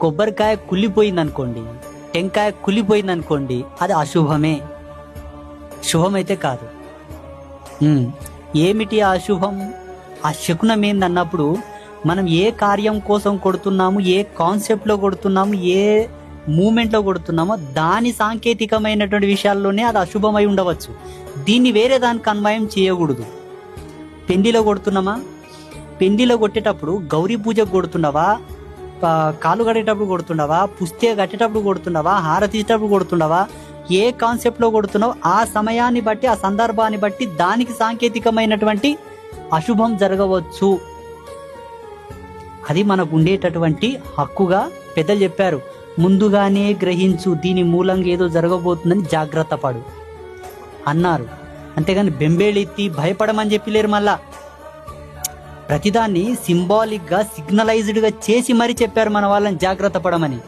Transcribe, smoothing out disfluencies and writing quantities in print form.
కొబ్బరికాయ కుళ్ళిపోయింది అనుకోండి, టెంకాయ కుళ్ళిపోయింది అనుకోండి, అది అశుభమే, శుభమైతే కాదు. ఏమిటి ఆ అశుభం? ఆ శకునం ఏందన్నప్పుడు మనం ఏ కార్యం కోసం కొడుతున్నాము, ఏ కాన్సెప్ట్లో కొడుతున్నాము, ఏ మూమెంట్లో కొడుతున్నామో దాని సాంకేతికమైనటువంటి విషయాల్లోనే అది అశుభమై ఉండవచ్చు. దీన్ని వేరే దానికి అన్వయం చేయకూడదు. పెండిలో కొడుతున్నామా, పెండిలో కొట్టేటప్పుడు గౌరీ పూజకు కొడుతున్నావా, కాలు కట్టేటప్పుడు కొడుతున్నావా, పుస్తే కట్టేటప్పుడు కొడుతున్నావా, హారతి ఇచ్చేటప్పుడు కొడుతున్నావా, ఏ కాన్సెప్ట్లో కొడుతున్నావు ఆ సమయాన్ని బట్టి, ఆ సందర్భాన్ని బట్టి దానికి సాంకేతికమైనటువంటి అశుభం జరగవచ్చు. అది మనకు ఉండేటటువంటి హక్కుగా పెద్దలు చెప్పారు. ముందుగానే గ్రహించు, దీని మూలంగా ఏదో జరగబోతుందని జాగ్రత్త పడు అన్నారు. అంతేగాని బెంబేళెత్తి భయపడమని చెప్పలేరు. మళ్ళా ప్రతిదాన్ని సింబాలిక్గా, సిగ్నలైజ్డ్గా చేసి మరీ చెప్పారు మన వాళ్ళని జాగ్రత్త పడమని.